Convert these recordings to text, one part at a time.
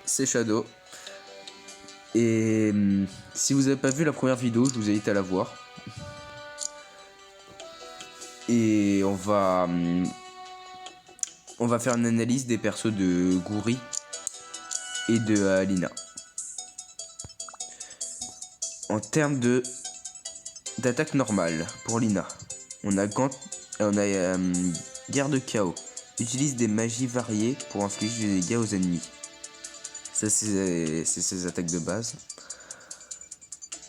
C'est Shadow. Et si vous n'avez pas vu la première vidéo, je vous invite à la voir. Et on va faire une analyse des persos de Gouri et de Lina. En termes d'attaque normale pour Lina, on a Guerre de Chaos. Utilise des magies variées pour infliger des dégâts aux ennemis. Ça, c'est ses attaques de base.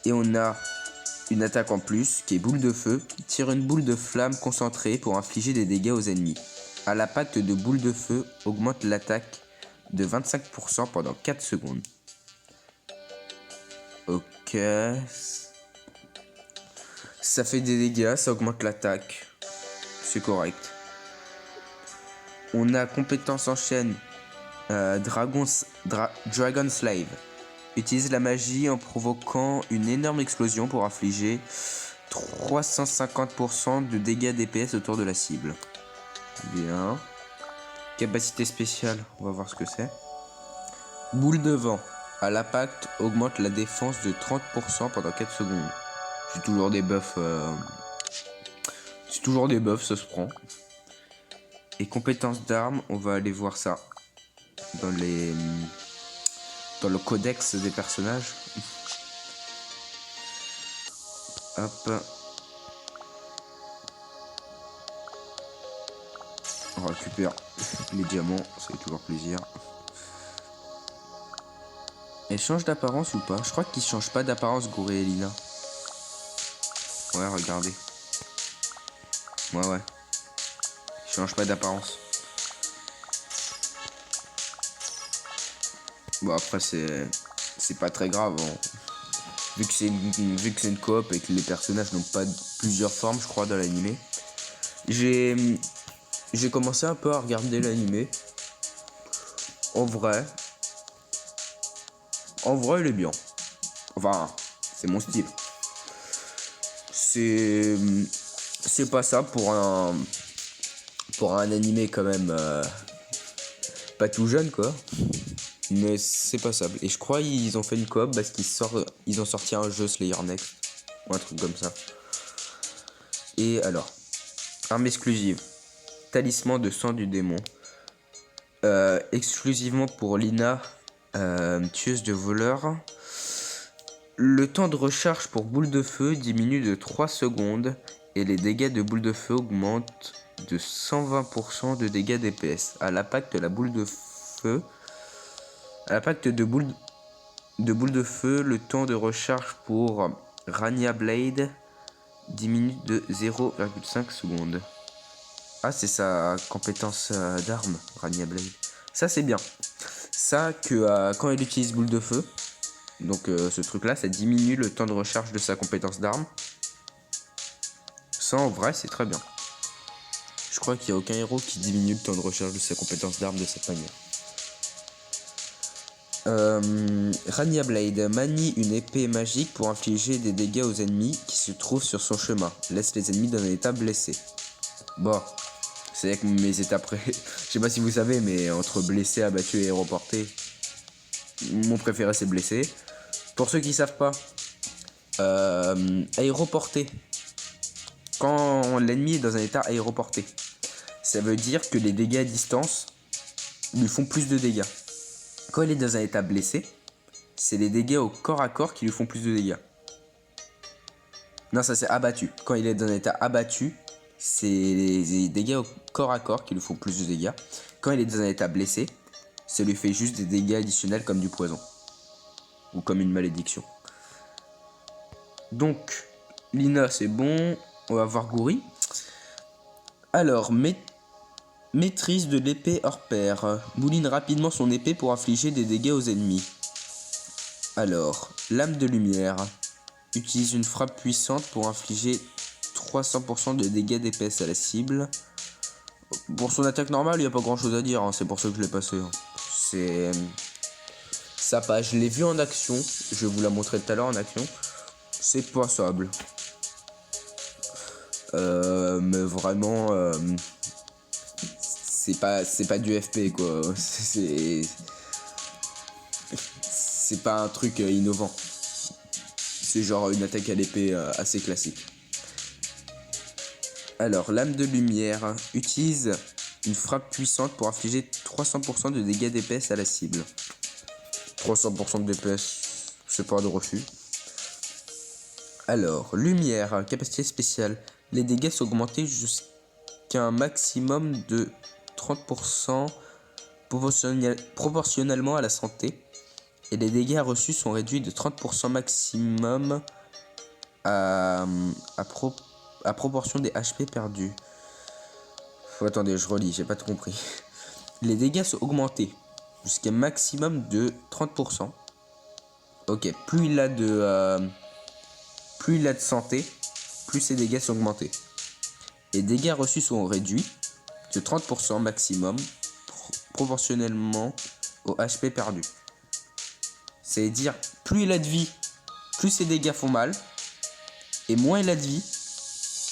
Et on a une attaque en plus qui est Boule de Feu. Tire une boule de flamme concentrée pour infliger des dégâts aux ennemis. À l'impact de Boule de Feu, augmente l'attaque de 25% pendant 4 secondes. Ok. Ça fait des dégâts, ça augmente l'attaque. C'est correct. On a compétence en chaîne Dragon Slave. Utilise la magie en provoquant une énorme explosion pour infliger 350% de dégâts DPS autour de la cible. Bien. Capacité spéciale, on va voir ce que c'est. Boule de vent. À l'impact, augmente la défense de 30% pendant 4 secondes. C'est toujours des buffs. C'est toujours des buffs, ça se prend. Et compétences d'armes, on va aller voir ça dans le codex des personnages. Hop. On récupère les diamants, ça fait toujours plaisir. Elle change d'apparence ou pas? Je crois qu'ils changent pas d'apparence, Gouri et Lina. Ouais, regardez. Ouais. Ils changent pas d'apparence. Bon, après, c'est pas très grave. Hein. Vu que c'est une coop et que les personnages n'ont pas plusieurs formes, je crois, dans l'animé. J'ai commencé un peu à regarder l'animé. En vrai, il est bien. Enfin, c'est mon style. C'est pas ça pour un animé quand même pas tout jeune quoi. Mais c'est passable. Et je crois qu'ils ont fait une coop parce qu'ils ont sorti un jeu Slayer Next. Ou un truc comme ça. Et alors, arme exclusive. Talisman de sang du démon. Exclusivement pour Lina, tueuse de voleurs. Le temps de recharge pour boule de feu diminue de 3 secondes. Et les dégâts de boule de feu augmentent de 120% de dégâts DPS. À l'impact de la boule de feu. À l'impact de boule de feu, le temps de recharge pour Rania Blade diminue de 0,5 secondes. Ah, c'est sa compétence d'arme, Rania Blade. Ça, c'est bien. Ça, que quand elle utilise boule de feu, donc ce truc-là, ça diminue le temps de recharge de sa compétence d'arme. Ça, en vrai, c'est très bien. Je crois qu'il n'y a aucun héros qui diminue le temps de recharge de sa compétence d'arme de cette manière. Rania Blade manie une épée magique pour infliger des dégâts aux ennemis qui se trouvent sur son chemin. Laisse les ennemis dans un état blessé. Bon, c'est avec mes états je sais pas si vous savez, mais entre blessé, abattu et aéroporté, mon préféré c'est blessé. Pour ceux qui savent pas, aéroporté. Quand l'ennemi est dans un état aéroporté, ça veut dire que les dégâts à distance lui font plus de dégâts. Quand il est dans un état blessé, c'est les dégâts au corps à corps qui lui font plus de dégâts. Non, ça c'est abattu. Quand il est dans un état abattu, c'est les dégâts au corps à corps qui lui font plus de dégâts. Quand il est dans un état blessé, ça lui fait juste des dégâts additionnels comme du poison. Ou comme une malédiction. Donc, Lina c'est bon. On va voir Gouri. Alors, maîtrise de l'épée hors pair. Mouline rapidement son épée pour infliger des dégâts aux ennemis. Alors, lame de lumière. Utilise une frappe puissante pour infliger 300% de dégâts DPS à la cible. Pour son attaque normale, il n'y a pas grand chose à dire, hein. C'est pour ça que je l'ai passé. Hein. C'est ça passe. Je l'ai vu en action. Je vais vous la montrer tout à l'heure en action. C'est passable. Mais vraiment, c'est pas du FP quoi. C'est pas un truc innovant. C'est genre une attaque à l'épée assez classique. Alors, lame de lumière utilise une frappe puissante pour infliger 300% de dégâts d'épaisse à la cible. 300% d'épaisse, c'est pas de refus. Alors, lumière, capacité spéciale. Les dégâts sont augmentés jusqu'à un maximum de 30% proportionnellement à la santé. Et les dégâts reçus sont réduits de 30% maximum à proportion des HP perdus. Attendez, je relis, j'ai pas tout compris. Les dégâts sont augmentés jusqu'à un maximum de 30%. Ok, plus il a de santé, plus ses dégâts sont augmentés. Les dégâts reçus sont réduits de 30% maximum proportionnellement au HP perdu. C'est-à-dire, plus il a de vie, plus ses dégâts font mal. Et moins il a de vie,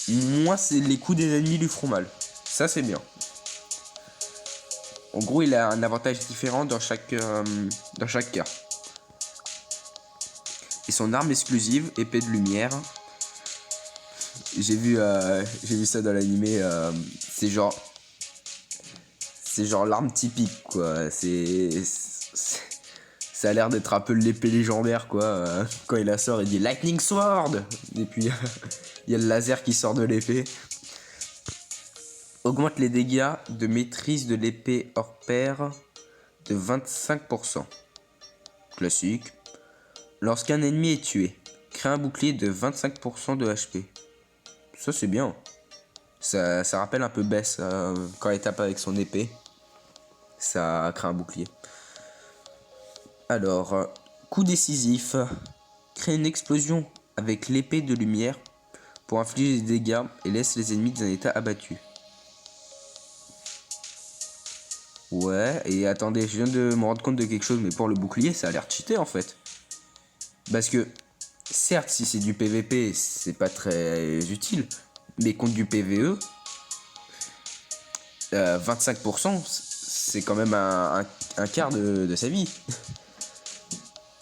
moins les coups des ennemis lui feront mal. Ça, c'est bien. En gros, il a un avantage différent dans chaque cas. Et son arme exclusive, épée de lumière. J'ai vu ça dans l'animé. C'est genre l'arme typique, quoi. Ça a l'air d'être un peu l'épée légendaire, quoi. Quand il la sort, il dit Lightning Sword. Et puis il y a le laser qui sort de l'épée. Augmente les dégâts de maîtrise de l'épée hors pair de 25%. Classique. Lorsqu'un ennemi est tué, crée un bouclier de 25% de HP. Ça, c'est bien. Ça rappelle un peu Bess quand il tape avec son épée. Ça crée un bouclier. Alors, coup décisif. Crée une explosion avec l'épée de lumière pour infliger des dégâts et laisse les ennemis dans un état abattu. Ouais, et attendez, je viens de me rendre compte de quelque chose, mais pour le bouclier, ça a l'air cheaté en fait. Parce que, certes, si c'est du PVP, c'est pas très utile, mais contre du PVE, 25%, c'est quand même un quart de sa vie.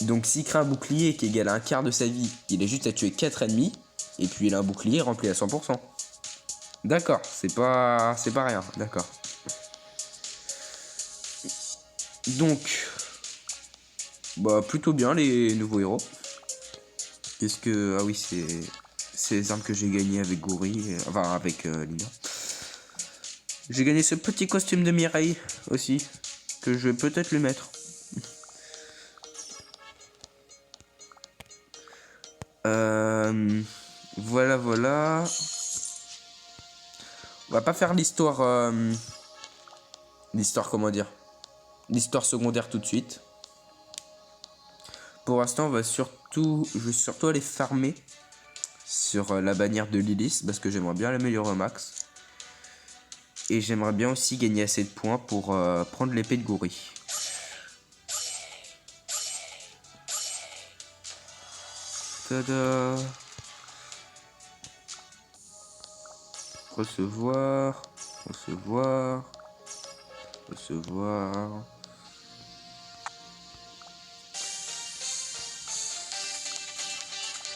Donc s'il crée un bouclier qui égale un quart de sa vie, il est juste à tuer 4 ennemis, et puis il a un bouclier rempli à 100%. D'accord, c'est pas rien, d'accord. Donc, bah plutôt bien les nouveaux héros. Qu'est-ce que... Ah oui, c'est les armes que j'ai gagnées avec Guri, enfin avec Lina. J'ai gagné ce petit costume de Mireille aussi, que je vais peut-être lui mettre. Voilà, voilà. On va pas faire l'histoire... l'histoire, comment dire, l'histoire secondaire tout de suite. Pour l'instant, je vais surtout aller farmer sur la bannière de Lilith parce que j'aimerais bien l'améliorer au max. Et j'aimerais bien aussi gagner assez de points pour prendre l'épée de Guri. Tada! Recevoir.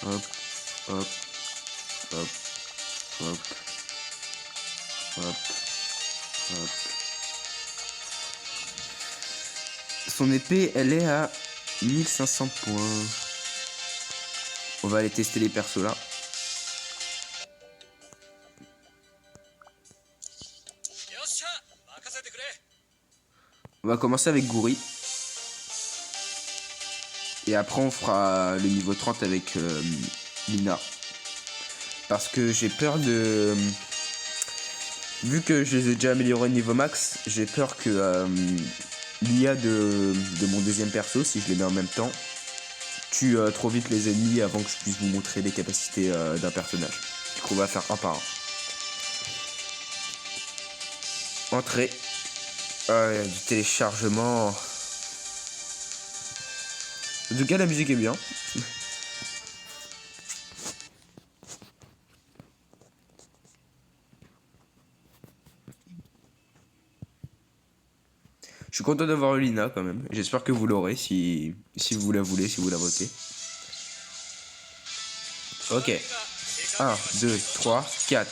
Hop, hop, hop, hop, hop, hop. Son épée, elle est à 1500 points. On va aller tester les persos là. On va commencer avec Guri. Et après on fera le niveau 30 avec Lina. Parce que j'ai peur de... Vu que je les ai déjà améliorés niveau max, j'ai peur que l'IA de mon deuxième perso, si je les mets en même temps, tue trop vite les ennemis avant que je puisse vous montrer les capacités d'un personnage. Du coup on va faire un par un. Entrée. Du téléchargement. En tout cas la musique est bien. Je suis content d'avoir eu Lina quand même. J'espère que vous l'aurez si vous la voulez, si vous la votez. Ok. 1, 2, 3, 4.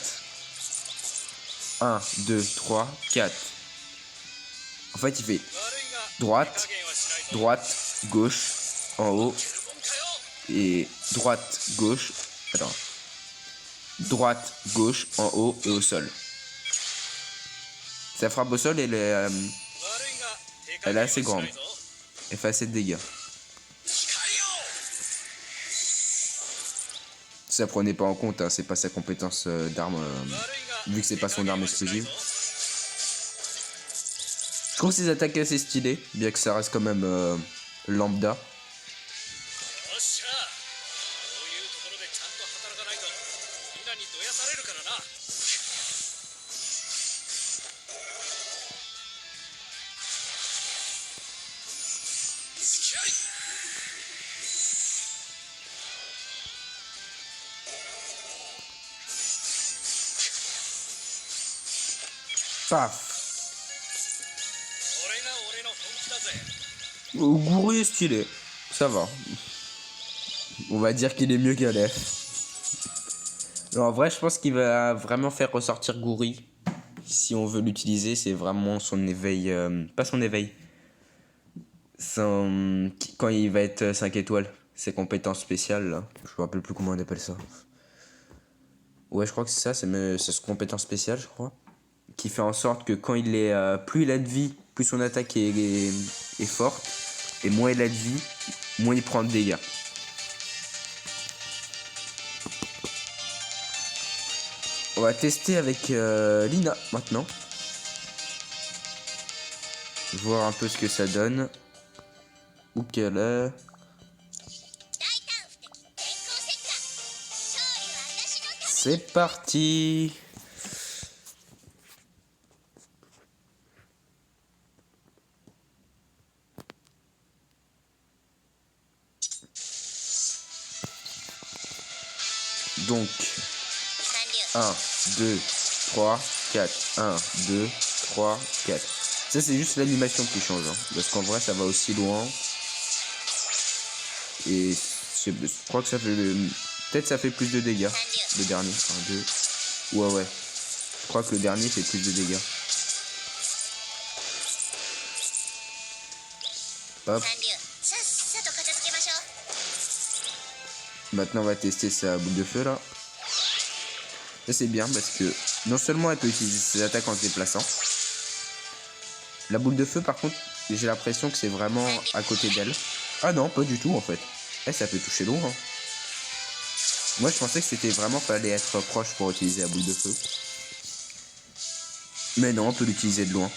1, 2, 3, 4. En fait, il fait droite, droite, gauche, en haut. Et droite, gauche. Attends. Droite, gauche, en haut et au sol. Sa frappe au sol, elle est assez grande. Elle fait assez de dégâts. Ça prenez pas en compte, hein, c'est pas sa compétence d'arme, vu que c'est pas son arme explosive. Je trouve ses attaques assez stylées, bien que ça reste quand même lambda. Paf. Gourou est stylé, ça va. On va dire qu'il est mieux qu'Aleph. En vrai, je pense qu'il va vraiment faire ressortir Gouri. Si on veut l'utiliser, c'est vraiment son éveil... pas son éveil. Quand il va être 5 étoiles. Ses compétences spéciales, là. Je me rappelle plus comment on appelle ça. Ouais, je crois que c'est ça, c'est sa compétence spéciale, je crois. Qui fait en sorte que quand il est... plus il a de vie, plus son attaque est forte. Et moins il a de vie, moins il prend de dégâts. On va tester avec Lina maintenant. Voir un peu ce que ça donne. Où qu'elle est. C'est parti. Donc 1, 2, 3, 4. 1, 2, 3, 4. Ça c'est juste l'animation qui change, hein, parce qu'en vrai ça va aussi loin. Et je crois que ça fait... Peut-être ça fait plus de dégâts. Le dernier. 1, 2. Ouais. Je crois que le dernier fait plus de dégâts. Hop. Maintenant on va tester sa boule de feu là. Ça c'est bien parce que non seulement elle peut utiliser ses attaques en se déplaçant. La boule de feu par contre, j'ai l'impression que c'est vraiment à côté d'elle. Ah non, pas du tout en fait. Ça peut toucher loin. Hein. Moi je pensais que c'était vraiment fallait être proche pour utiliser la boule de feu. Mais non, on peut l'utiliser de loin.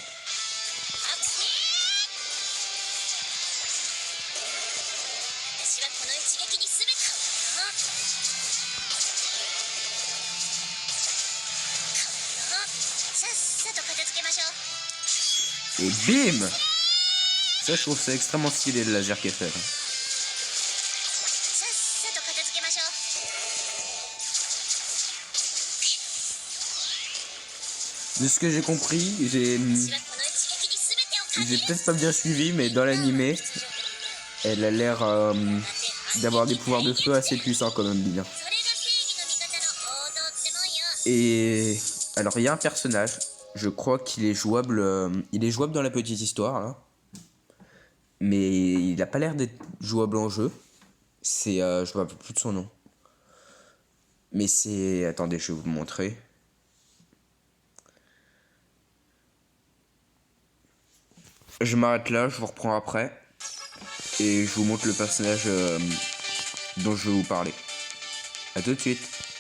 Et bim! Ça je trouve ça extrêmement stylé le laser qu'elle fait. De ce que j'ai compris, j'ai peut-être pas bien suivi, mais dans l'animé, elle a l'air d'avoir des pouvoirs de feu assez puissants quand même bien. Et alors il y a un personnage, je crois qu'il est jouable, il est jouable dans la petite histoire, là. Mais il a pas l'air d'être jouable en jeu. C'est, je me rappelle plus de son nom. Mais c'est, attendez, je vais vous montrer. Je m'arrête là, je vous reprends après. Et je vous montre le personnage dont je vais vous parler. A tout de suite.